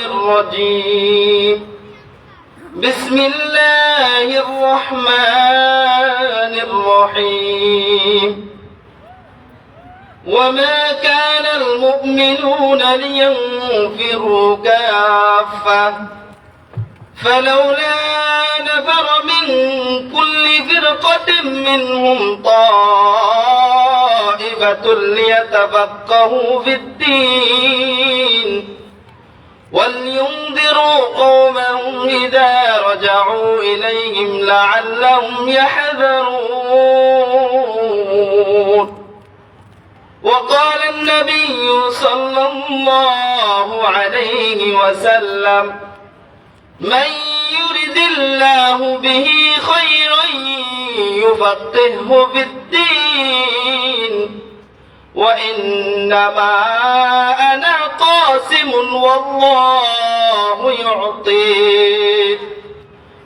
الرجيم بسم الله الرحمن الرحيم وما كان المؤمنون لينفروا كافة فلولا نفر من كل فرقة منهم طائفة ليتفقهوا في الدين ولينذروا قومهم إذا رجعوا إليهم لعلهم يحذرون وقال النبي صلى الله عليه وسلم من يرد الله به خيرا يفقهه في الدين وإنما أنا قاسم والله يعطي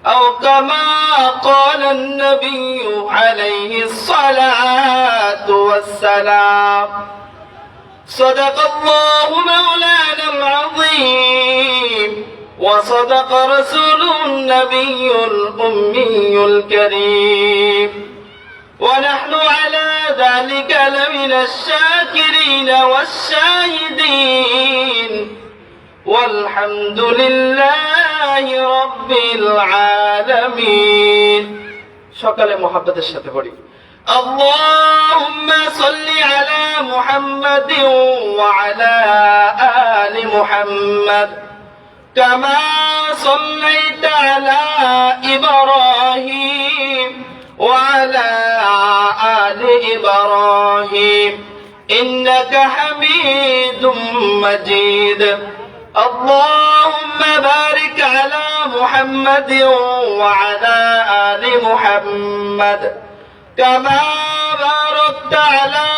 أو كما قال النبي عليه الصلاة والسلام صدق الله مولانا العظيم وصدق رسوله النبي الأمي الكريم ونحن على ذلك لمن الشاكرين والشاهدين والحمد لله رب العالمين شكرا محبة الشتبري اللهم صل على محمد وعلى آل محمد كما صليت على إبراهيم وعلى آل إبراهيم إنك حميد مجيد اللهم بارك على محمد وعلى آل محمد كما باركت على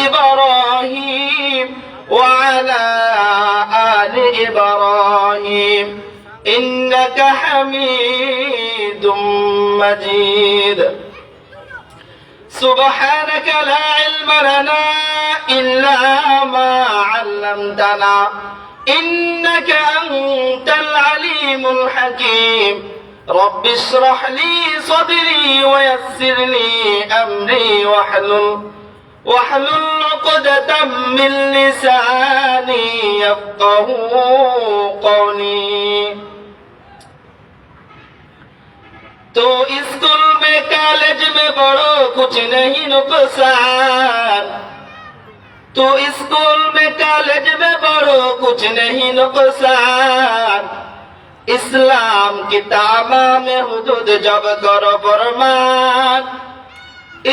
إبراهيم وعلى آل إبراهيم إنك حميد مجيد سبحانك لا علم لنا إلا ما علمتنا إنك أنت العليم الحكيم رب اشرح لي صدري ويسر لي أمري واحلل عقدة من لساني يفقه قولي तो स्कूल में कॉलेज में पढ़ो कुछ नहीं नुकसान तो स्कूल में कॉलेज में पढ़ो कुछ नहीं नुकसान इस्लाम की तामाम हुदूद जब करो फरमान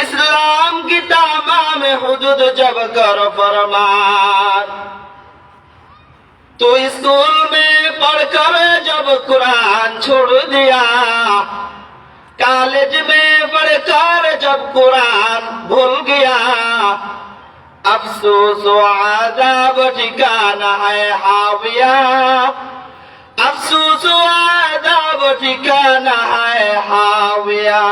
इस्लाम की तामाम हुदूद जब करो फरमान तो स्कूल में पढ़कर जब कुरान छोड़ दिया कॉलेज में पढ़कर जब कुरान भूल गया अफसोस व आज़ाब ठिकाना है हाविया अफसोस व आज़ाब ठिकाना है हाविया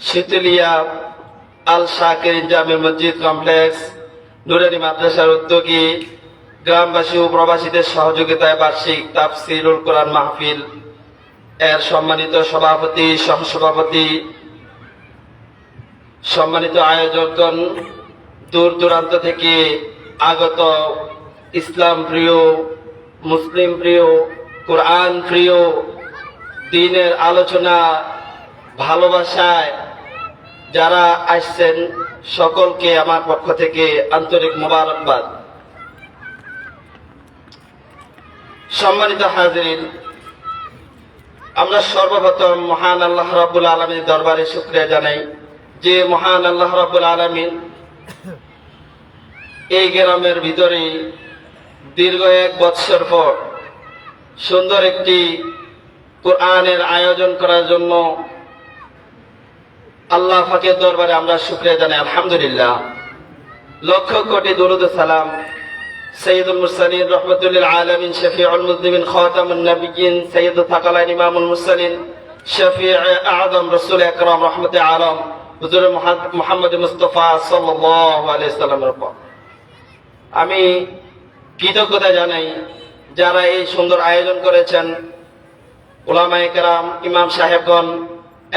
शीतलिया আল শাকির জামে মসজিদ কমপ্লেক্স নুরানি মাদ্রাসার উদ্যোগী গ্রামবাসী ও প্রবাসীদের সহযোগিতায় বার্ষিক তাফসীরুল কোরআন মাহফিল এর সম্মানিত সভাপতি সহসভাপতি সম্মানিত আয়োজকগণ দূর দূরান্ত থেকে আগত ইসলাম প্রিয় মুসলিম প্রিয় কোরআন প্রিয় দ্বীনের আলোচনা ভালোবাসায় যারা আসছেন সকলকে আমার পক্ষ থেকে আন্তরিক মোবারকবাদ সম্মানিত হাজিরিন আমরা সর্বপ্রথম মহান আল্লাহ রাব্বুল আলামিনের দরবারে শুকরিয়া জানাই যে মহান আল্লাহ রাব্বুল আলামিন এই গ্রামের ভিতরে দীর্ঘ 1 বছর পর সুন্দর একটি কোরআনের আয়োজন করার জন্য আল্লাহ পাকের দরবারে আমরা শুকরিয়া জানাই আলহামদুলিল্লাহ লক্ষ কোটি দরুদ ও সালাম সৈয়দুল মুরসালিন রাহমাতুল লিল আলামিন শফিউল মুজনিবিন খাতামুন নবিয়্যিন সৈয়দুল থাকালাইন ইমামুল মুরসালিন শফিউ আযম রাসূল আকরাম রাহমাতুল আলাম হুজুর মুহাম্মদ মুস্তাফা সাল্লাল্লাহু আলাইহি সাল্লামের উপর। আমি কৃতজ্ঞতা জানাই যারা এই সুন্দর আয়োজন করেছেন, উলামায়ে কেরাম, ইমাম সাহেবগণ,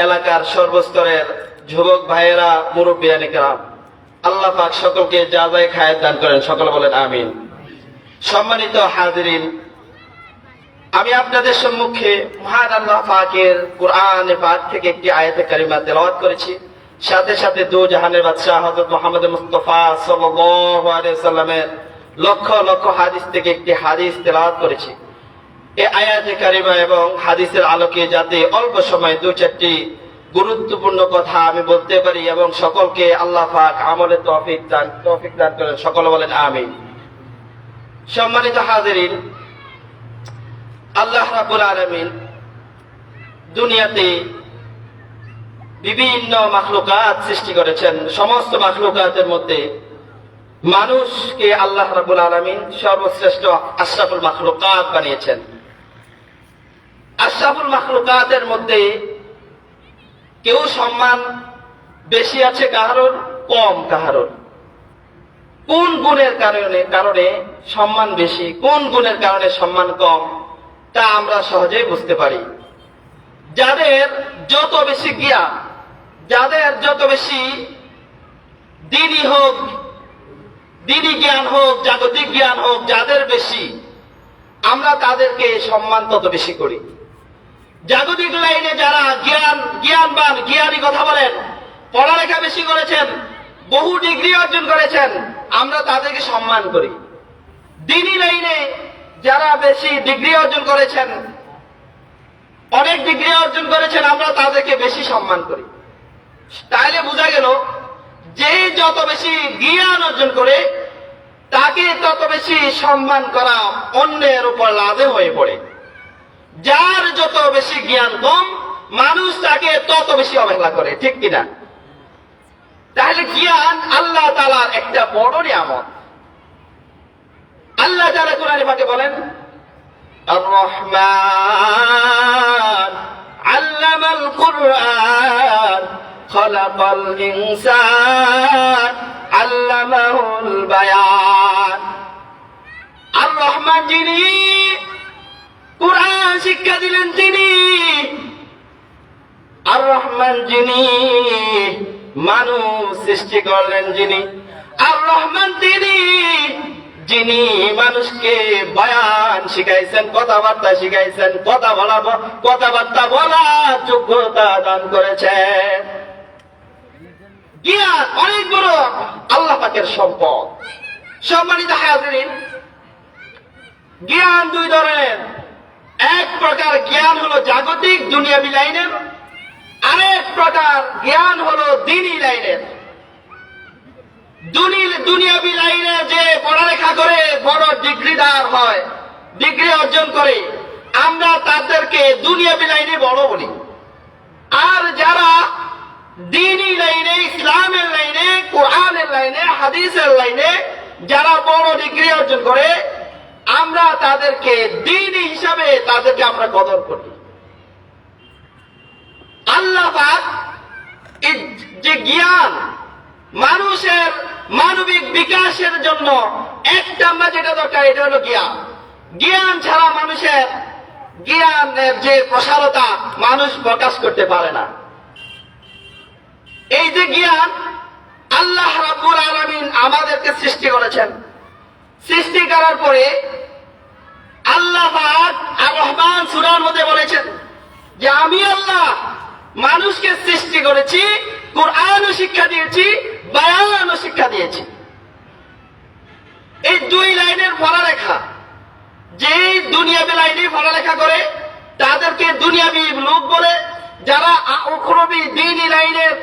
এলাকার সর্বস্তরের যুবক ভাইয়েরা, মুরব্বিয়ানে কেরাম। আল্লাহ পাক সকলকে যাজায় খায়ের দান করেন, সকলে বলেন আমিন। সম্মানিত হাজিরিন, আমি আপনাদের সম্মুখে মহান আল্লাহ পাকের কোরআনে পাক থেকে একটি আয়াতে কারিমা তেলাওয়াত করেছি। সাথে সাথে দু জাহানের বাদশাহ হযরত মুহাম্মদ মুস্তাফা সাল্লাল্লাহু আলাইহি সাল্লামের লক্ষ লক্ষ হাদিস থেকে একটি হাদিস তেলাওয়াত করেছি। এই আয়াতে কারিমা এবং হাদিসের আলোকে যাতে অল্প সময় দু চারটি গুরুত্বপূর্ণ কথা আমি বলতে পারি এবং সকলকে আল্লাহ পাক আমলের তৌফিক দান করেন, সকলে বলেন আমিন। সম্মানিত হাজিরিন, আল্লাহ রাব্বুল আলামিন দুনিয়াতে বিভিন্ন মাখলুকাত সৃষ্টি করেছেন। সমস্ত মাখলুকাতের মধ্যে মানুষকে আল্লাহ রাব্বুল আলামিন সর্বশ্রেষ্ঠ আশরাফুল মাখলুকাত বানিয়েছেন। আশরাফুল মাখলুকাতের মধ্যে কেউ সম্মান বেশি আছে কাহারোর, কম কাহারোর। কোন গুণের কারণে সম্মান বেশি, কোন গুণের কারণে সম্মান কম, তা আমরা সহজেই বুঝতে পারি। যাদের যত বেশি জ্ঞান, যাদের যত বেশি দিনই জ্ঞান হোক, জাগতিক জ্ঞান হোক, যাদের বেশি, আমরা তাদেরকে সম্মান তত বেশি করি। জাগতিক লাইনে যারা জ্ঞানবান, জ্ঞানী কথা বলেন, পড়ালেখা বেশি করেছেন, বহু ডিগ্রি অর্জন করেছেন, আমরা তাদেরকে সম্মান করি। দিনী লাইনে যারা বেশি ডিগ্রি অর্জন করেছেন, অনেক ডিগ্রি অর্জন করেছেন, আমরা তাদেরকে বেশি সম্মান করি। তাহলে বোঝা গেল যে যত বেশি জ্ঞান অর্জন করে তাকে তত বেশি সম্মান করা অন্যের উপর লাজে হয়ে পড়ে। যার যত বেশি জ্ঞান কম, মানুষ তাকে তত বেশি অবহেলা করে, ঠিক কিনা? তাহলে জ্ঞান আল্লাহ তাআলার একটা বড় নিয়ামত। আল্লাহ তাআলা কোরআনে পাকে বলেন, আর রহমান আল্লামাল কুরআন খালাকাল ইনসান আল্লামাহুল বায়ান। আর রহমান যিনি, কুরআন শিক্ষা দিলেন তিনি। আর রহমান যিনি, মানুষ সৃষ্টি করলেন যিনি। আর রহমান তিনি, যিনি মানুষকে বয়ান শিখাইছেন, কথাবার্তা শিখাইছেন, কথাবার্তা বলার যোগ্যতা দান করেছেন। জ্ঞান অনেক বড় আল্লাহ পাকের সম্পদ। সম্মানিত হাজিরিন, জ্ঞান দুই ধরনের। এক প্রকার জ্ঞান হলো জাগতিক দুনিয়াবি লাইনের, আরেক প্রকার জ্ঞান হলো দ্বীনি লাইনের। দুনিয়াবি লাইনে যে পড়ালেখা করে বড় ডিগ্রিদার হয়, ডিগ্রি অর্জন করে, আমরা তাদেরকে দুনিয়াবি লাইনে বড় বলি। আর যারা দ্বীনি লাইনে, ইসলামের লাইনে, কোরআনের লাইনে, হাদিসের লাইনে যারা বড় ডিগ্রি অর্জন করে, আমরা তাদেরকে দ্বীনি হিসাবে তাদেরকে আমরা কদর করি। আল্লাহ পাক যে জ্ঞান মানুষের মানবিক বিকাশের জন্য একটা আমরা যেটা দরকার, এটা হলো জ্ঞান। জ্ঞান ছাড়া মানুষের জ্ঞানের যে প্রসারতা মানুষ প্রকাশ করতে পারে না। এই যে জ্ঞান আল্লাহ রাব্বুল আলামিন আমাদেরকে সৃষ্টি করেছেন। সৃষ্টি করার পরে আল্লাহ পাক আর রহমান সূরার মধ্যে বলেছেন যে আমি আল্লাহ মানুষকে সৃষ্টি করেছি, কোরআনও শিক্ষা দিয়েছি, বায়ানও শিক্ষা দিয়েছি। এই দুই লাইনের পড়ালেখা, যে দুনিয়াবি লাইনে পড়ালেখা করে তাদেরকে দুনিয়াবি লোক বলে, যারা উখরবি দ্বীনি লাইনের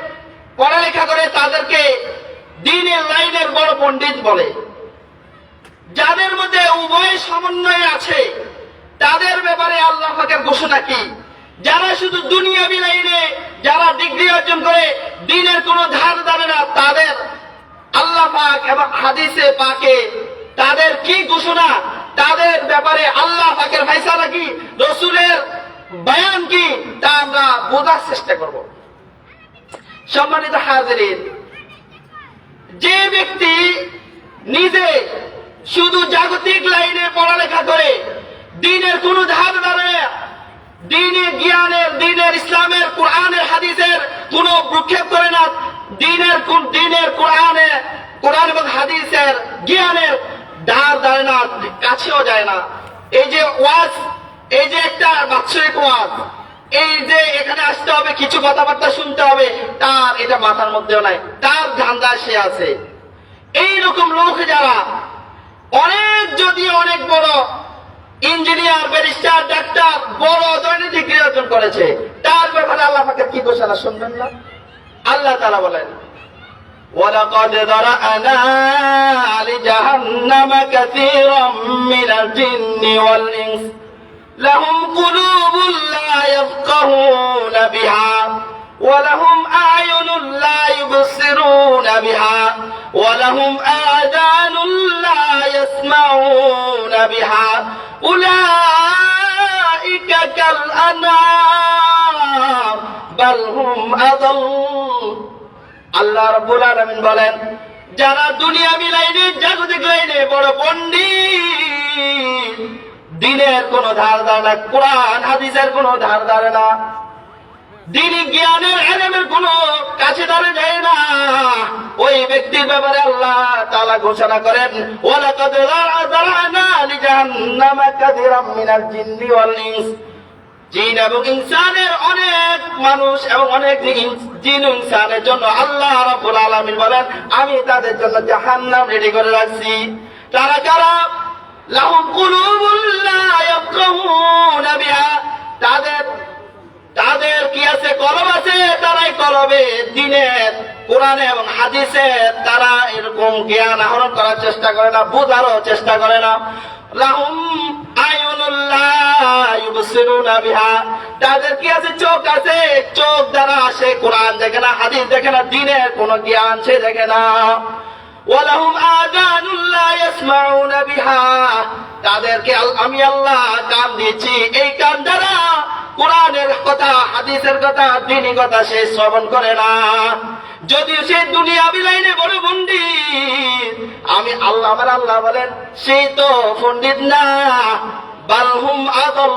পড়ালেখা করে তাদেরকে দ্বীনের লাইনের বড় পণ্ডিত বলে। যাদের মধ্যে উভয় সমন্বয় আছে তাদের ব্যাপারে আল্লাহ পাকের ঘোষণা কি? যারা শুধু দুনিয়াবি লাইনে যারা ডিগ্রি অর্জন করে দ্বীনের কোনো ধার ধারে না, তাদের আল্লাহ পাক এবং হাদিসে পাকে তাদের কি ঘোষণা, তাদের ব্যাপারে আল্লাহ পাকের ফয়সালা কি, রাসূলের বয়ান কি, তা আমরা বোঝার চেষ্টা করব। সম্মানিত হাজিরিন, যে ব্যক্তি নিজে শুধু জাগতিক লাইনে পড়ালেখা করে দিনের কোন ধার ধারে দিনের জ্ঞানের, দিনের ইসলামের, কোরআনের, হাদিসের কোন ভ্রুক্ষেপ করে না। দিনের কোরআন এবং হাদিসের জ্ঞানের ধার ধারে না, কাছেও যায় না। এই যে ওয়াজ, এই যে একটা বাৎসরিক ওয়াজ, এই যে এখানে আসতে হবে, কিছু কথাবার্তা শুনতে হবে, তার এটা মাথার মধ্যেও নাই, তার ধান্দা সে আছে। এইরকম লোক যারা অনেক বড় ইঞ্জিনিয়ার, ব্যারিস্টার, ডাক্তার, বড় দৈনিক ডিগ্রি অর্জন করেছে, তার ব্যাপারে আল্লাহ পাকের কি ঘোষণা শুনবেন না? আল্লাহ তাআলা বলেন, وَلَقَدْ ذَرَأْنَا لِجَهَنَّمَ كَثِيرًا مِنَ الْجِنِّ وَالْإِنسِ لَهُمْ قُلُوبٌ لَا يَفْقَهُونَ بِهَا وَلَهُمْ أَعْيُنٌ لَا يُبْصِرُونَ بِهَا وَلَهُمْ آذَانٌ لَا يَسْمَعُونَ بِهَا أُولَئِكَ كَالْأَنْعَامِ بَلْ هُمْ أَضَلُّ। আল্লাহ রাব্বুল আলামিন বলেন, যারা দুনিয়াবি লাইনে, জাগতিক লাইনে বড় পণ্ডিত, দিনের কোন ধার ধারে না, কোরআন হাদিসের কোন ধার ধারে না, দিনী জ্ঞানের ইলমের কোন কাছে ধারে যায় না, ওই ব্যক্তির ব্যাপারে আল্লাহ তাআলা ঘোষণা করেন, ওয়ালাকাদ যারা'না লিজাহান্নামা কাসীরাম মিনাল জিন্নি ওয়াল ইনস। জিন এবং ইনসানের অনেক মানুষ এবং অনেক জিন ইনসানের জন্য আল্লাহ রাব্বুল আলামিন বলেন, আমি তাদের জন্য জাহান্নাম রেডি করে রাখছি। তারা কারা? লাহুম কুলুবুন লা ইয়াফকাহুনা বিহা, তাদের কি আছে? কলব আছে, তারাই কলবে দিনের, কোরআনে এবং হাদিসে তারা এরকম জ্ঞান আহরণ করার চেষ্টা করে না, বোঝারও চেষ্টা করে না। লাহুম আয়ুনুল লা ইউবসিরুনা বিহা, তাদের কি আছে? চোখ আছে, চোখ দ্বারা সে কোরআন দেখে না, হাদিস দেখে না, দিনের কোন জ্ঞান সে দেখে না। ওয়ালাহুম আযানুল লা ইয়াসমাউনা বিহা, তাদেরকে আমি আল্লাহ কান দিয়েছি, এই কান দ্বারা কোরআনের কথা, হাদিসের কথা, দ্বীনি কথা সে শ্রবণ করে না। যদিও সে দুনিয়াবি লাইনে বড় পণ্ডিত, আমি আল্লাহ, আমার আল্লাহ বলেন সেই তো পণ্ডিত না। বালহুম আদাল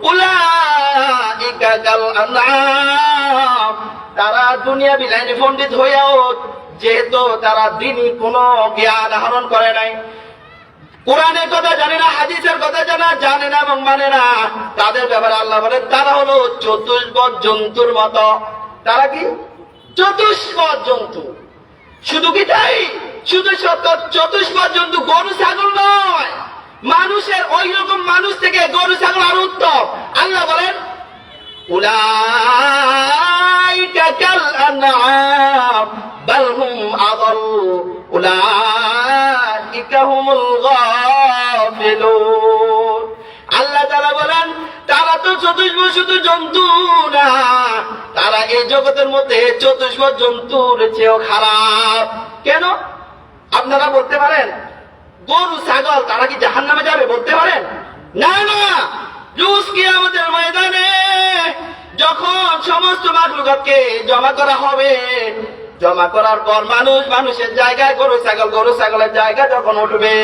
উলাইকা কাল আনআম, তারা দুনিয়াবি লাইনে পণ্ডিত হইয়াও যেহেতু তারা দ্বীনি কোনো জ্ঞান আহরণ করে নাই, কোরআনের কথা জানে না, হাদিসের কথা জানে না এবং মানে না, তাদের ব্যাপারে আল্লাহ বলেন তারা হলো চতুষ্পদ জন্তুর মতো। তারা কি? চতুষ্পদ জন্তু। শুধু কি তাই? শুধু চতুষ্পদ জন্তু, গরু ছাগল নয়, মানুষের ওই রকম মানুষ থেকে গরু ছাগল আরো উত্তম। আল্লাহ বলেন উলাইকা কাল আনআম বাল হুম আদাল উলাইকা হুমুল গাফিলুন। আল্লাহ তাআলা বলেন তারা তো চতুষ্পদ শুধু জন্তু না, তারা এই জগতের মধ্যে চতুষ্পদ জন্তুর চেয়েও খারাপ। কেন? আপনারা বলতে পারেন গরু ছাগল তারা কি জাহান্নামে যাবে? বলতে পারেন না। না, রোজ কিয়ামতের ময়দানে যখন সমস্ত মাখলুকাতকে জমা করা হবে, জমা করার পর মানুষের জায়গায় গরু ছাগলের জায়গায় যখন উঠবে,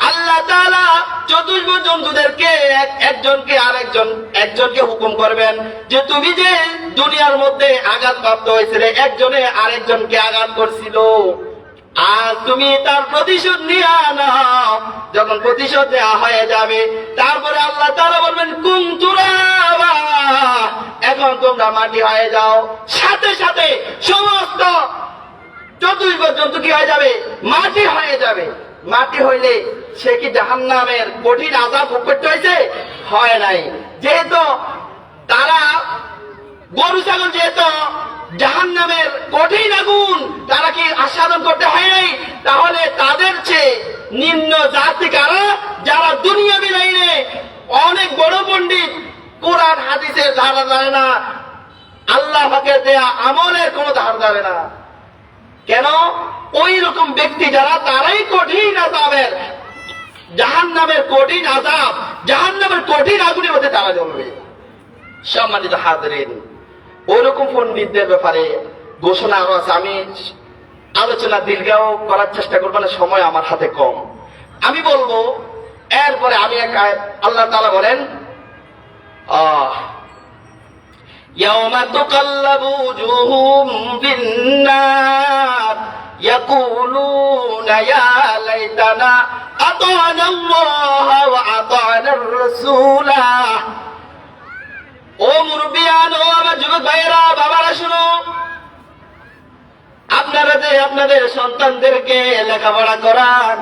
আল্লাহ তাআলা চতুষ্পদ জন্তুদেরকে একজনকে হুকুম করবেন যে তুমি যে দুনিয়ার মধ্যে আঘাতপ্রাপ্ত হয়েছিলে, একজনে আরেকজনকে আঘাত করছিল, আর তুমি তার প্রতিশোধ নিয়ে নাও। যখন প্রতিশোধ নেওয়া হয়ে যাবে, তারপরে আল্লাহ তাআলা বলবেন কুম তুরাবা, এখন তোমরা মাটি হয়ে যাও। সাথে সাথে সমস্ত চতুষ্পদ জন্তু কি হয়ে যাবে? মাটি হয়ে যাবে। মাটি হইলে সে কি জাহান্নামের কঠিন আযাব ভোগ করতে হয়েছে? হয় নাই। যেহেতু তারা গরু ছাগল, যেহেতু জাহান্নামের কঠিন আগুন তারা কি আস্বাদন করতে হয় নাই, তাহলে তাদের চেয়ে নিম্ন জাতি কারা? যারা দুনিয়াবি লাইনে অনেক বড় পণ্ডিত, কোরআন হাদিসের ধারা ধারে না, আল্লাহ পাকের দেয়া আমলের কোন ধার ধারে না। কেন? ওই রকম ব্যক্তি যারা, তারাই কঠিন আযাবের, জাহান্নামের কঠিন আযাব, জাহান্নামের কঠিন আগুনের মধ্যে তারা জ্বলবে। সম্মানিত হাজরিন, ওইরকম পণ্ডিতদের ব্যাপারে ঘোষণা আরো আছে। আমি আলোচনা দীর্ঘাও করার চেষ্টা করবো না, সময় আমার হাতে কম। আমি বলবো, এরপরে আমি এক আয়াত, আল্লাহ তাআলা বলেন ইয়াউমা তুকাল্লাবু উজুহুম বিন-নার ইয়াকুলুনা ইয়া লাইতানা আতা'না আল্লাহ ওয়া আতা'না আর-রাসূলা। ও মুরব্বিয়ান, ও আমার যুবক ভাইয়েরা, বাবারা শুনো, আপনারা যে আপনাদের সন্তানদেরকে লেখাপড়া করান,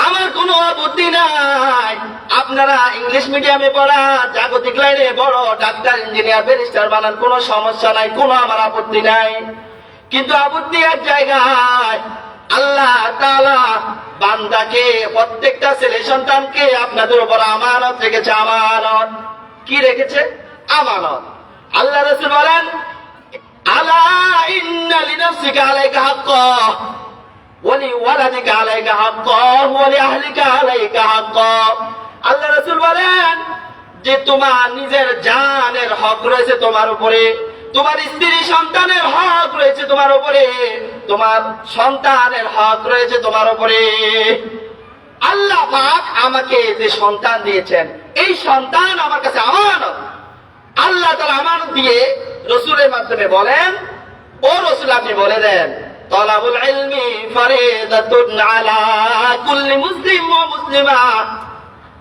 আমার কোনো আপত্তি নাই। আপনারা ইংলিশ মিডিয়ামে পড়ান, জাগতিক লাইনে বড় ডাক্তার, ইঞ্জিনিয়ার, ব্যারিস্টার বানান, কোনো সমস্যা নাই, কোনো আমার আপত্তি নাই। কিন্তু আপত্তি এক জায়গায়, আল্লাহ তাআলা বান্দাকে, প্রত্যেকটা ছেলে সন্তানকে আপনাদের উপর আমানত রেখেছে। আমানত কি রেখেছে? আমানত। আল্লাহ রাসূল বলেন, আলা ইন্না লিনাফসিকা আলাইকা হাক্কাহ ওয়ালি ওয়ালাদিকা আলাইকা হাক্কাহ ওয়ালি আহলিকা আলাইকা হাক্কাহ। আল্লাহ রাসূল বলেন যে তোমার নিজের জানের হক রয়েছে তোমার উপরে, তোমার স্ত্রী সন্তানের হক রয়েছে তোমার উপরে, তোমার সন্তানের হক রয়েছে তোমার উপরে। আল্লাহ পাক আমাকে যে সন্তান দিয়েছেন, এই সন্তান আমার কাছে আমানত। আল্লাহ তাআলা আমানত দিয়ে রাসূলের মাধ্যমে বলেন, ও রাসূল আপনি বলে দেন, তালাবুল ইলমি ফরিদাতুন আলা কুল্লি মুসলিম ওয়া মুসলিমা।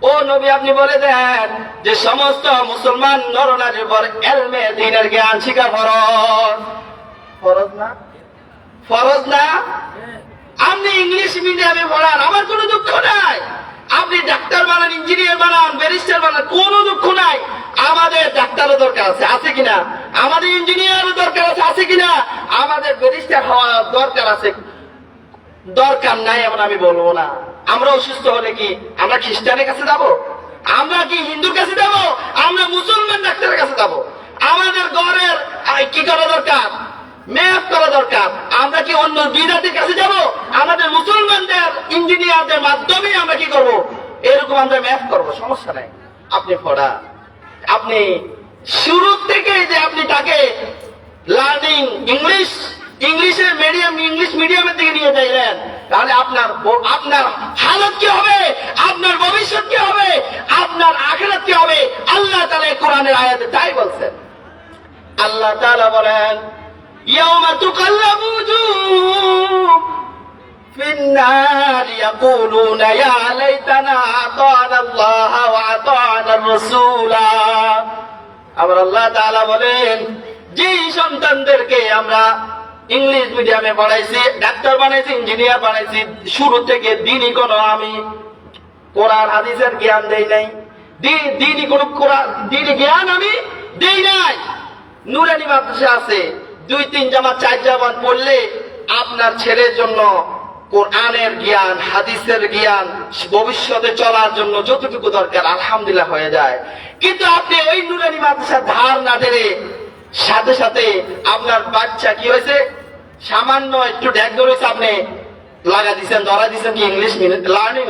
ও নবী আপনি বলে দেন যে সমস্ত মুসলমান নরনারীর উপর ইলমে দ্বীনের জ্ঞান শিখা ফরজ। ফরজ না? ফরজ না? আপনি ইংলিশ মিডিয়ামে পড়ান, আমার কোনো দুঃখ নাই। আপনি ডাক্তার বানান, ইঞ্জিনিয়ার বানান, ব্যারিস্টার বানান, কোনো দুঃখ নাই। আমাদের ডাক্তারও দরকার আছে, আছে কিনা? আমাদের ইঞ্জিনিয়ারও দরকার আছে, আছে কিনা? আমাদের ব্যারিস্টার হওয়া দরকার আছে, দরকার নাই এমন আমি বলবো না। আমরা অসুস্থ হলে কি আমরা খ্রিস্টানের কাছে যাব? আমরা কি হিন্দুর কাছে যাব? আমরা মুসলমান ডাক্তারের কাছে যাব? আমাদের ঘরের কি করা দরকার? ম্যাপ করা দরকার। আমরা কি অন্য বিদাতের কাছে যাব? আমাদের মুসলমানদের ইঞ্জিনিয়ারদের মাধ্যমে আমরা কি করব? এরকম আমরা ম্যাপ করব, সমস্যা নাই। আপনি পড়া, আপনি শুরু থেকে যে আপনি তাকে লার্নিং ইংলিশের মিডিয়াম, ইংলিশ মিডিয়ামের দিকে নিয়ে যাইলেন, তাহলে আপনার হালত কি হবে? আপনার ভবিষ্যৎ কি হবে? আপনার আখিরাত কি হবে? আল্লাহ তাআলা কোরআনের আয়াতে তাই বলছেন। আল্লাহ তাআলা বলেন, ইয়াউমা তুকাল্লাবু উজুহুম ফিন-নার ইয়াকুলুনা ইয়া লাইতানা আতা'না আল্লাহ ওয়া আতা'না আর-রাসূলা। আবার আল্লাহ তাআলা বলেন, যে সন্তানদেরকে আমরা ইংলিশ মিডিয়ামে পড়াইছি, ডাক্তার বানাইছি, ইঞ্জিনিয়ার বানাইছি, শুরু থেকে দিনই কোনো আমি কোরআন হাদিসের জ্ঞান দেই নাই, দিনই কোনো দিনই জ্ঞান আমি দেই নাই। নুরানি মাদ্রাসা আছে, 2-3 জামাত 4 জামাত পড়লে আপনার ছেলের জন্য কোরআনের জ্ঞান, হাদিসের জ্ঞান, ভবিষ্যতে চলার জন্য যতটুকু দরকার আলহামদুলিল্লাহ হয়ে যায়। কিন্তু আপনি ওই নুরানি মাদ্রাসা ধার না ধরে সাথে সাথে আপনার বাচ্চা কি হয়েছে, সামান্য একটু ড্যাগ ধরেছে, আপনি লাগা দিচ্ছেন, ধরা দিচ্ছেন কি ইংলিশ লার্নিং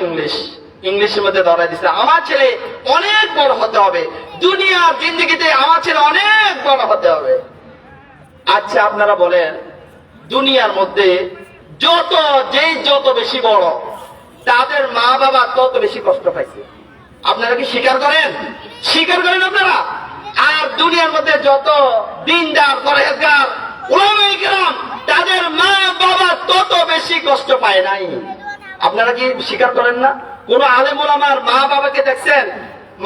ইংলিশের মধ্যে ধরা দিচ্ছেন। আমার ছেলে অনেক বড় হতে হবে, দুনিয়ার জিন্দেগিতে আমার ছেলে অনেক বড় হতে হবে। আচ্ছা আপনারা বলেন, দুনিয়ার মধ্যে যত বেশি বড়, তাদের মা বাবা তত বেশি কষ্ট পাইছে। আপনারা কি স্বীকার করেন? স্বীকার করেন আপনারা? আর দুনিয়ার মধ্যে যত দিনদার, পরহেজগার, উলামায়ে কেরাম, তাদের মা বাবা তত বেশি কষ্ট পায় নাই। আপনারা কি স্বীকার করেন না? কোন আলেম উলামার মা বাবাকে দেখছেন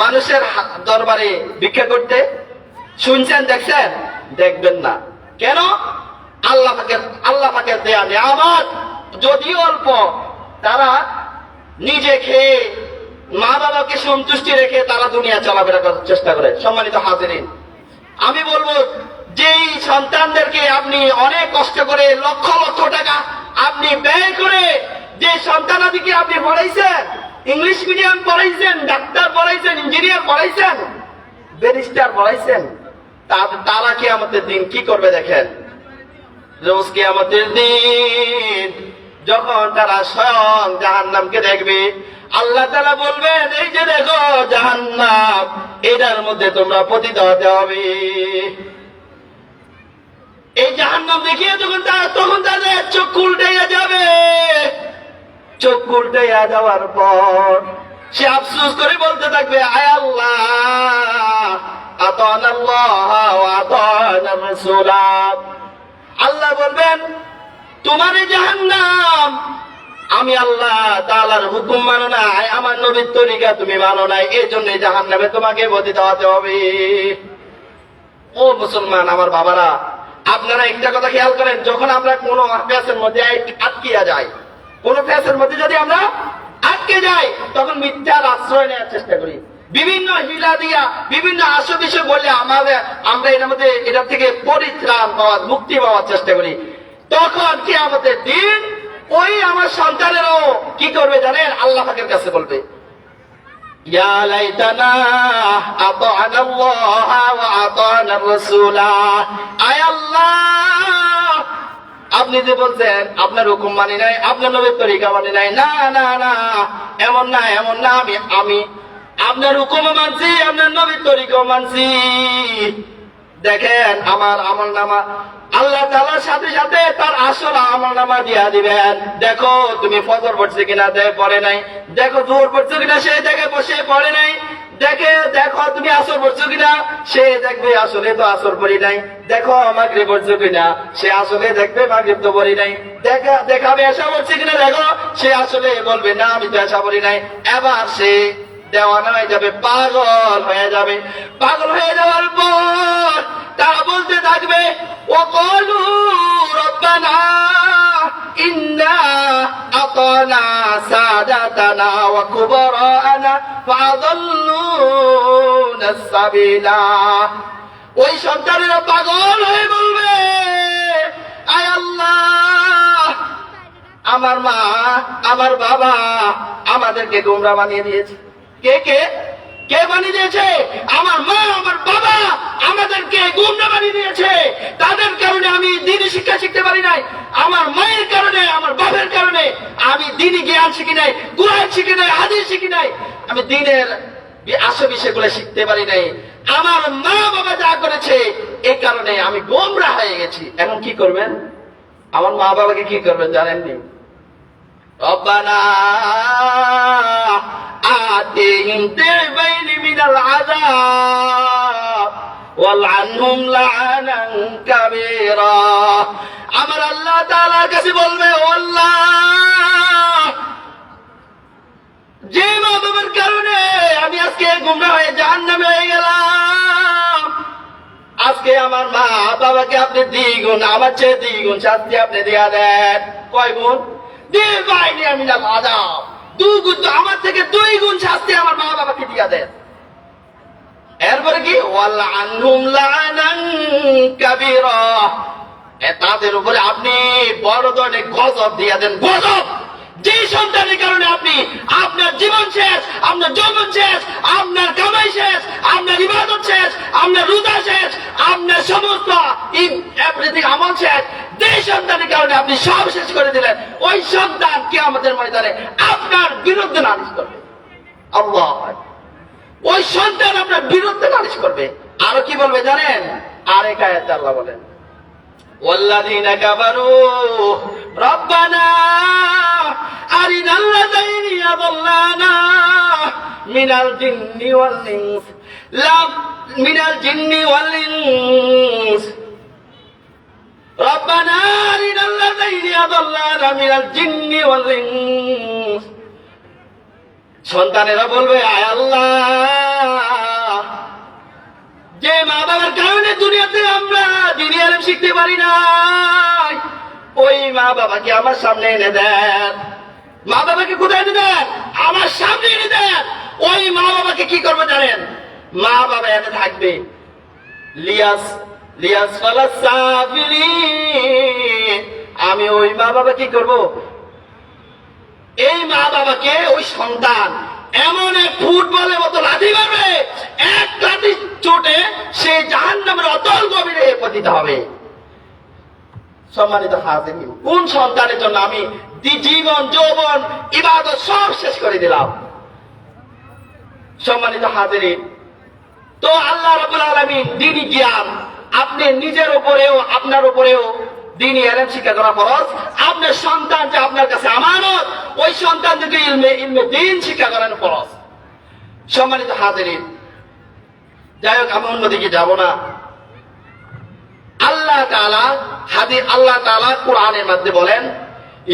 মানুষের দরবারে ভিক্ষা করতে? শুনছেন, দেখছেন? দেখবেন না। কেন? আল্লাহ পাকের দেয়া নিয়ামত যদিও অল্প, তারা নিজে খেয়ে মা বাবাকে সন্তুষ্টি রেখে তারা দুনিয়া চলাফেরা করার চেষ্টা করে। সম্মানিত হাজিরিন, আমি বলবো, যেই সন্তানদেরকে আপনি অনেক কষ্ট করে লক্ষ লক্ষ টাকা আপনি ব্যয় করে যে সন্তানাদিকে আপনি পড়াইছেন, ইংলিশ মিডিয়াম পড়াইছেন, ডাক্তার পড়াইছেন, ইঞ্জিনিয়ার পড়াইছেন, ব্যারিস্টার পড়াইছেন, তারা কিয়ামতের দিন কি করবে দেখেন। রোজ কিয়ামতের দিন যখন তারা স্বয়ং জাহান্নামকে দেখবে, আল্লাহ তাআলা বলবেন, এই যে দেখো জাহান্নাম, এটার মধ্যে তোমরা পতিত হতে হবে। এই জাহান্নাম দেখিয়ে তখন তাদের চোখ উল্টে যাবে। চোখ উল্টাইয়া যাওয়ার পর সে আফসোস করে বলতে থাকবে, আয় আল্লাহ, আতানা আল্লাহ ওয়া আতানা রাসূলা। আল্লাহ বলবেন, তোমার এই জাহান্নাম, আমি আল্লাহ তাআলার হুকুম মানো নাই, আমার নবীর তরিকা তুমি মানো নাই, এই জন্য জাহান্নামে তোমাকে পতিত হতে হবে। ও মুসলমান আমার বাবারা, আপনারা একটা কথা খেয়াল করেন, যখন আমরা কোনো ফ্যাসের মধ্যে আটকিয়া যাই, কোন ফ্যাসের মধ্যে যদি আমরা আটকে যাই, তখন মিথ্যার আশ্রয় নেওয়ার চেষ্টা করি, বিভিন্ন হিলা দিয়া বিভিন্ন আসো বিষয় বলে আমরা এর মধ্যে এটা থেকে পরিত্রাণ পাওয়ার, মুক্তি পাওয়ার চেষ্টা করি। তখন কি আমাদের দিন ওই আমার সন্তানেরও কি করবে জানেন? আল্লাহ পাকের কাছে বলবে, ইয়া লাইতানা আতা'না আল্লাহ ওয়া আতা'না রাসূলা। আয় আল্লাহ, আপনি যে বলছেন আপনার হুকুম মানি নাই, আপনার নবীর তরিকা মানি নাই, না না না, এমন না এমন না, আমি আপনার হুকুমও মানছি, আপনার নবীর তরিকাও মানছি। দেখেন আমার আমলনামা আল্লাহ তাআলার সাথে সাথে তার আসল আমলনামা দিয়া দিবেন। দেখো তুমি ফজর পড়ছে কিনা, পড়ে নাই। দেখো জোহর পড়ছে কিনা, সে দেখে বসে পড়ে নাই। দেখো তুমি আসর পড়ছো কিনা, সে দেখবে আসলে তো আসর পড়ি নাই। দেখো মাগরিব পড়ছো কিনা, সে আসলে দেখবে মাগরিব তো পড়ি নাই। দেখাবে এশা পড়ছে কিনা, দেখো সে আসলে বলবে না আমি তো এশা পড়ি নাই। এবার সে দেওয়ানা হয়ে যাবে, পাগল হয়ে যাবে। পাগল হয়ে যাওয়ার পর তারা বলতে থাকবে, ওয়াকালু রব্বানা ইন্না আতানা সাদাতানা ওয়া কুবারানা ফাআদাল্লুনা সাবিলা। ওই সন্তানেরা পাগল হয়ে বলবে, আয় আল্লাহ, আমার মা আমার বাবা আমাদেরকে গোমরাহ বানিয়ে দিয়েছে। কে কে কে বানিয়ে দিয়েছে? আমার মা আমার বাবা আমাদেরকে গোমরাহ বানিয়ে দিয়েছে। তাদের কারণে আমি দ্বীনি শিক্ষা শিখতে পারি নাই, আমার মায়ের কারণে আমার বাবার কারণে আমি দ্বীনি জ্ঞান শিখি নাই, কুরআন শিখি নাই, হাদিস শিখি নাই, আমি দ্বীনের আসল বিষয়গুলো শিখতে পারি নাই। আমার মা বাবা যা করেছে এই কারণে আমি গোমরাহ হয়ে গেছি। এখন কি করবেন? আমার মা বাবাকে কি করবেন জানেননি? রব্বানা আতিহিম দিবাইনি মিনাল আযাব ওয়ালআনহুম লাআনান কাবীরা। আমার আল্লাহ তাআলার কাছে বলবে, ও আল্লাহ, যে মা বাবার কারণে আমি আজকে গোমরাহ হয়ে জাহান্নামে হয়ে গেলাম, আজকে আমার মা বাবাকে আপনি দ্বিগুণ, আমার চেয়ে দ্বিগুণ শাস্তি আপনি দিয়া দেন। কয় গুণ? দিবাইনি মিনাল আযাব, দুগুণ, আমার থেকে 2 গুণ শাস্তি আমার মা বাবাকে দিয়া দেন। এরপরে কি? ওয়ালআনহুম লাআনান কাবীরা, তাদের উপরে আপনি বড় ধরনের গজব দিয়া দেন। গজব, যে সন্তানের কারণে আপনি আপনার জীবন শেষ, আপনার যৌবন শেষ, আপনার কামাই শেষ, আপনার ইবাদত শেষ, আপনার রোজা শেষ, আপনার সমস্ত এভরিথিং আমল শেষ, যে সন্তানের কারণে আপনি সব শেষ করে দিলেন, ওই সন্তান কিয়ামতের ময়দানে আপনার বিরুদ্ধে নালিশ করবে। আল্লাহ, ওই সন্তান আপনার বিরুদ্ধে নালিশ করবে। আরো কি বলবে জানেন? আরেক আয়াতে আল্লাহ বলেন, ওয়াল্লাযীনা কাফারু রব্বানা আরিনাল্লাযীনা ইয়াদুল্লানা মিনাল জিন্নি ওয়াল ইনস মিনাল জিন্নি ওয়াল ইনস রব্বানা আরিনাল্লাযীনা ইয়াদুল্লানা মিনাল জিন্নি ওয়াল ইনস। সন্তানেরা বলবে, আয় আল্লাহ, যে মা বাবার কারণে দুনিয়াতে আমরা দ্বীনি ইলম শিখতে পারি না, ওই মা বাবাকে আমার সামনে এনে দেন। মা বাবাকে কোথায় এনে দেন? আমার সামনে এনে দেন। ওই মা বাবাকে কি করবে জানেন? মা বাবা এনে থাকবে, লিয়াস ফালাস সাফিলিন। আমি ওই মা বাবা কি করব? এই মা বাবাকে ওই সন্তান এমন এক ফুটবলের মতো লাথি মারবে, এক লাথি চোটে সে জাহান্নামের অতল গভীরে পতিত হবে। সম্মানিত হাজিরিন, কোন সন্তানের জন্য আমি জীবন যৌবন ইবাদত সব শেষ করে দিলাম? সম্মানিত হাজিরিন, তো আল্লাহ রাব্বুল আলামিন দ্বীনি জ্ঞান আপনি নিজের উপরেও আপনার উপরেও দ্বীনি ইলম শিক্ষা করা ফরজ। আপনার সন্তান যে আপনার কাছে আমানত, ওই সন্তানকে ইলমে দ্বীন শিক্ষা করানো ফরজ। সম্মানিত হাজিরিন, যাই হোক আমি অন্যদিকে যাব না। আল্লাহ তাআলা কোরআনের মধ্যে বলেন,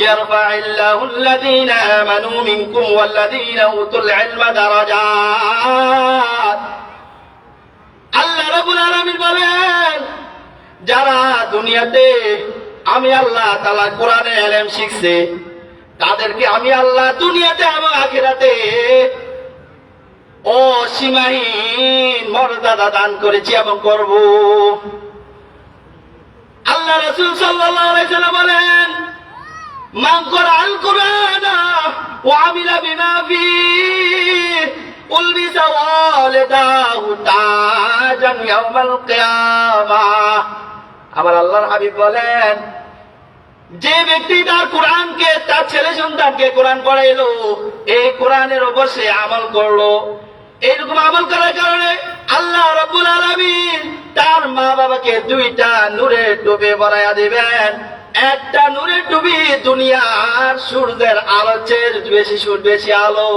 ইয়ারফাইল্লাহু আল্লাযীনা আমানু মিনকুম ওয়াল্লাযীনা উতুল ইলমা দারাজাত। আল্লাহ রাব্বুল আলামিন বলেন, যারা দুনিয়াতে আমি আল্লাহ তাআলা কোরআনে ইলম শিখছে, তাদেরকে আমি আল্লাহ দুনিয়াতে এবং আখিরাতে অসীমহীন মর্যাদা দান করেছি এবং করব। আল্লাহ রাসূল সাল্লাল্লাহু আলাইহি ওয়াসাল্লাম বলেন, মান ক্বারাআল কুরআনা ওয়া আমিলা বিমা ফীহি উলবিসা ওয়ালিদাহু তাজান ইয়াউমাল কিয়ামাহ। আমার আল্লাহর হাবিব বলেন, যে ব্যক্তি তার কোরআনকে, তার ছেলে সন্তানকে কোরআন পড়াইলো, এই কোরআনের উপর সে আমল করলো, এইরকম আমল করার কারণে আল্লাহ রাব্বুল আলামিন তার মা বাবাকে দুইটা নূরের টুপি পরাইয়া দিবেন। একটা নূরের টুপি দুনিয়ার সূর্যের আলোর চেয়ে বেশি আলো।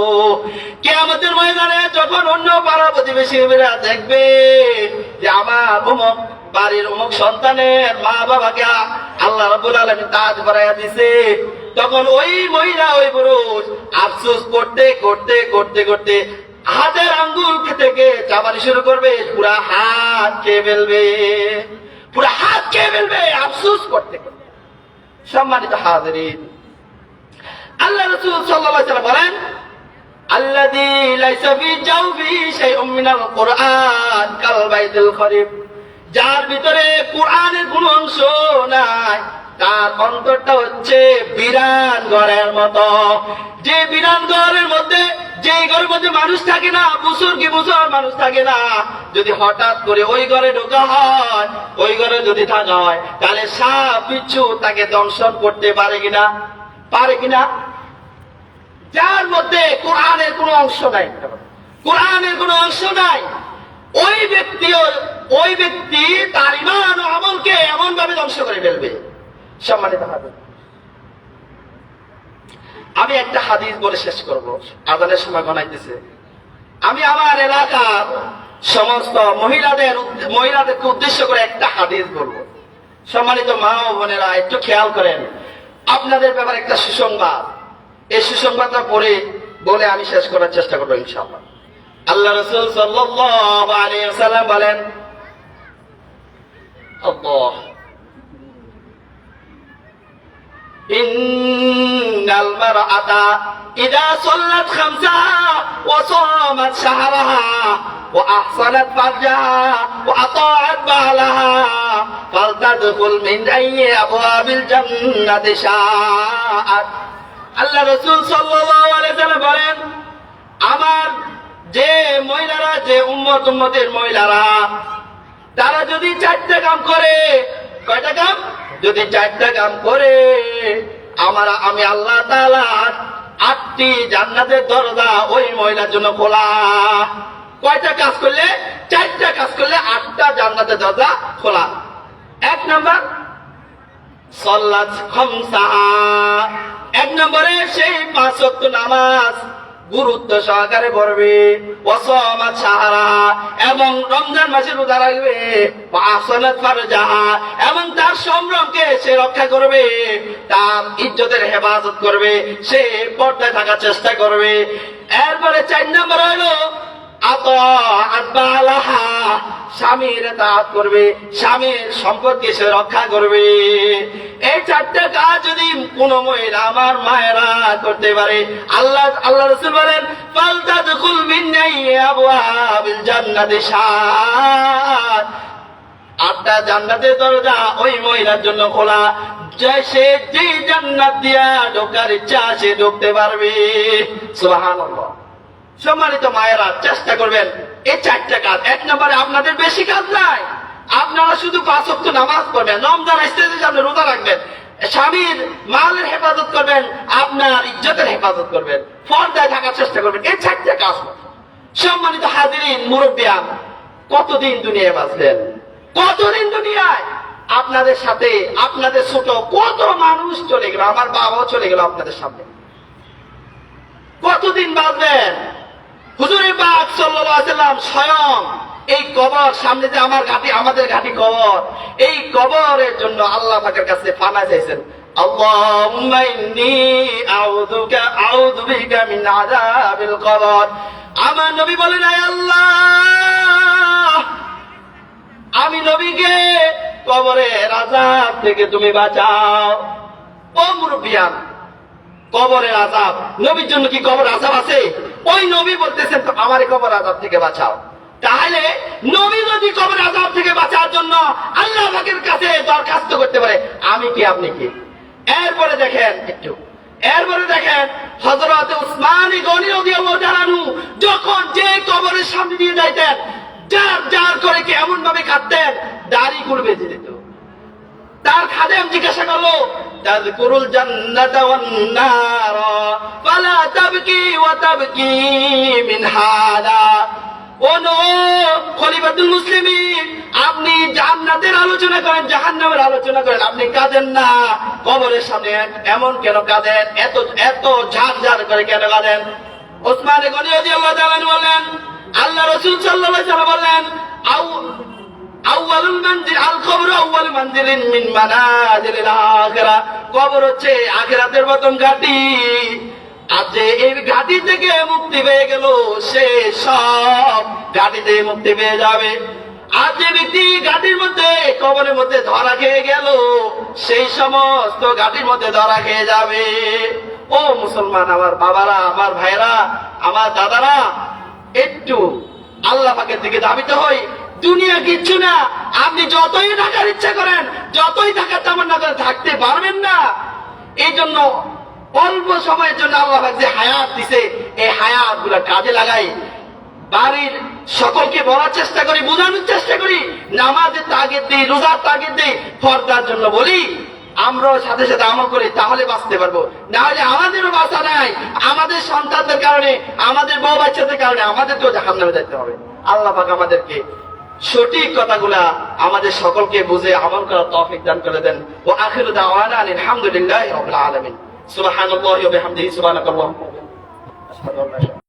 কিয়ামতের ময়দানে যখন অন্য পাড়া প্রতিবেশীরা দেখবে যে আমার অমুক বাড়ির অমুক সন্তানের মা বাবাকে আল্লাহ রাব্বুল আলামিন তাজ পরাইয়া দিছে, তখন ওই মহিলা, ওই পুরুষ আফসোস করতে করতে করতে করতে হাতের আঙ্গুল থেকে চাবানি শুরু করবে, পুরা হাত খেয়ে ফেলবে, পুরা হাত খেয়ে ফেলবে আফসোস করতে করতে। সম্মানিত হাজিরিন, আল্লাহ রাসূল সাল্লাল্লাহু আলাইহি ওয়াসাল্লাম বলেন, আল্লাযী লাইসা ফি জাওফি শাইউম মিনাল কুরআন কাল বাইতুল খরিব। যার ভিতরে কোরআনের কোনো অংশ নাই, তার অন্তরটা হচ্ছে বিরান ঘরের মতো। যে বিরান ঘরের মধ্যে, যে ঘরের মধ্যে মানুষ থাকে না, বছর কি বছর মানুষ থাকে না, যদি হঠাৎ করে ওই ঘরে ঢোকা হয়, ওই ঘরে যদি থাকা হয়, তাহলে সাপ বিচ্ছু তাকে দংশন করতে পারে কিনা? পারে কিনা? যার মধ্যে কোরআনের কোনো অংশ নাই, কোরআনের কোনো অংশ নাই, ওই ব্যক্তি তার ঈমান ও আমলকে এমন ভাবে ধ্বংস করে ফেলবে। সম্মানিত হাজির, আমি একটা হাদিস বলে শেষ করব, আযানের সময় গণাইতেছে। আমি আমার এলাকার সমস্ত মহিলাদেরকে উদ্দেশ্য করে একটা হাদিস বলবো। সম্মানিত মা ও বোনেরা, একটু খেয়াল করেন, আপনাদের ব্যাপারে একটা সুসংবাদ। এই সুসংবাদটা পরে বলে আমি শেষ করার চেষ্টা করবো ইনশাআল্লাহ। আল্লাহ রাসূল সাল্লাল্লাহু আলাইহি ওয়াসাল্লাম বলেন, আল্লাহ ইন্নাল মারআতা ইযা সাল্লাত খামসাহা ওয়া সামাত শাহরাহা ওয়া আহসানাত ফারজাহা ওয়া আতাআত বালাহা ফালতাদখুল মিন আইয়ি আবওয়াবিল জান্নাতি শাআত। আল্লাহ রাসূল সাল্লাল্লাহু আলাইহি ওয়াসাল্লাম বলেন, আমার যে মহিলারা, যে উম্মতের মহিলারা, তারা যদি 4টা কাম করে, কয়টা কাম? যদি 4টা কাম করে, আমি আল্লাহ তাআলা 8টি জান্নাতের দরজা ওই মহিলার জন্য খোলা। কয়টা কাজ করলে? 4টা কাজ করলে 8টা জান্নাতের দরজা খোলা। 1 নাম্বার, সাল্লাত খামসাহা। 1 নম্বরে সেই 5 ওয়াক্ত নামাজ গুরুত্ব সহকারে পড়বে, ওয়াসামাত শাহরা, এবং রমজান মাসে রোজা রাখবে, ওয়াহসানাত ফারজাহা, এবং তার সম্ভ্রমকে সে রক্ষা করবে, তার ইজ্জতের হেফাজত করবে, সে পর্দায় থাকার চেষ্টা করবে। এরপরে 4 নম্বর হলো আতাআত বালাহা, স্বামীর ইতাআত করবে, স্বামীর সম্পদকে সে রক্ষা করবে। এই 4টা কাজ যদি কোন মহিলা, আমার মায়েরা, করতে পারে, আল্লাহ রাসূল বলেন, ফালতাদখুল মিন আবওয়াবিল জান্নাতি শাআত। 8টা জান্নাতের দরজা ওই মহিলার জন্য খোলা, সে যে জান্নাত দিয়া ঢোকার ইচ্ছা সে ঢুকতে পারবে। সুবহানাল্লাহ। সম্মানিত মায়েরা, চেষ্টা করবেন এই 4টা কাজ। 1 নম্বরে আপনাদের বেশি কাজ নাই, আপনারা শুধু 5 ওয়াক্ত নামাজ পড়বেন, রমজান আসতেছে সামনে রোজা রাখবেন, স্বামীর মালের হেফাজত করবেন, আপনার ইজ্জতের হেফাজত করবেন, পর্দায় থাকার চেষ্টা করবেন, এই 4টা কাজ। সম্মানিত হাজিরিন, মুরব্বিয়ান, কতদিন দুনিয়ায় বাঁচলেন? কতদিন দুনিয়ায়? আপনাদের সাথে আপনাদের ছোট কত মানুষ চলে গেল, আমার বাবাও চলে গেল আপনাদের সামনে। কতদিন বাঁচবেন? হুজুরে পাক সাল্লাল্লাহু আলাইহি ওয়াসাল্লাম স্বয়ং এই কবর, সামনে যে আমার ঘাটি, আমাদের ঘাটি কবর, এই কবরের জন্য আল্লাহ পাকের কাছে পানা চাইছেন। আল্লাহুম্মা ইন্নী আউযু বিকা মিন আযাবিল কবর। আমার নবী বলেন, আয় আল্লাহ, আমি নবীকে কবরের আযাব থেকে তুমি বাঁচাও। ও মুরব্বিয়ান, কবরের আযাব, নবীর জন্য কি কবর আযাব আছে? ওই নবী বলতেছেন তো আমার কবর আযাব থেকে বাঁচাও। তাহলে নবী যদি কবর আযাব থেকে বাঁচার জন্য আল্লাহ পাকের কাছে দরখাস্ত করতে পারে, আমি কি আপনি কি? এরপরে দেখেন হযরত উসমান গনি রাদিয়াল্লাহু তাআলা আনহু যখন যে কবরের সামনে দিয়ে যাইতেন, যার করে কি এমন ভাবে কাঁদতেন, দাড়ি কুড়বে যেত। তার খাদেম জিজ্ঞাসা করলো, তাযকুরুল জান্নাতা ওয়ান নার ফালা তাবকি ওয়া তাবকি মিন হাদা। ও নো খলিফাতুল মুসলিমিন, আপনি জান্নাতের আলোচনা করেন, জাহান্নামের আলোচনা করেন, আপনি কাঁদেন না। কবরের সামনে এমন কেন কাঁদেন? এত ঝাড় করে কেন কাঁদেন? ওসমান গনি রাদিয়াল্লাহু তাআলা বলেন, আল্লাহ রাসূল সাল্লাল্লাহু আলাইহি ওয়াসাল্লাম বলেন, আউয়ালুল মানজিল আল কবর আউয়াল মানজিলিন মিন মানাজিলিল আখিরাহ। কবর হচ্ছে আখিরাতের প্রথম ঘাঁটি। আর যে এই ঘাঁটি থেকে মুক্তি পেয়ে গেল, সে সব ঘাঁটি থেকে মুক্তি পেয়ে যাবে। আর যে ব্যক্তি ঘাঁটির মধ্যে, কবরের মধ্যে ধরা খেয়ে গেল, সেই সমস্ত ঘাঁটির মধ্যে ধরা খেয়ে যাবে। ও মুসলমান, আমার বাবারা, আমার ভাইরা, আমার দাদারা, একটু আল্লাহ পাকের দিকে ধাবিত হই। দুনিয়া কিচ্ছু না। আপনি যতই থাকার ইচ্ছা করেন, যতই থাকার তামান্না করেন, থাকতে পারবেন না। এই জন্য অল্প সময়ের জন্য আল্লাহ পাক যে হায়াত দিছে, এই হায়াত গুলা কাজে লাগাই। বাড়ির সকলকে বলার চেষ্টা করি, বোঝানোর চেষ্টা করি, নামাজের তাগিদ দিই, রোজার তাগিদ দিই, ফরদার জন্য বলি। আমরাও সাথে সাথে আমল করি, তাহলে বাঁচতে পারবো। না হলে আমাদেরও বাঁচা নাই। আমাদের সন্তানদের কারণে, আমাদের বউ বাচ্চাদের কারণে আমাদেরকেও জাহান্নামে যেতে হবে। আল্লাহ পাক আমাদেরকে সঠিক কথাগুলা আমাদের সকলকে বুঝে আমল করার তৌফিক দান করে দেন। ওয়া আখিরু দাওয়ানা আলহামদুলিল্লাহি রাব্বিল আলামিন। সুবহানাল্লাহি ওয়া বিহামদিহি, সুবহানাকাল্লাহুম্মা ওয়া বিহামদিহি, আশহাদু আল্লা ইলাহা ইল্লা আনতা।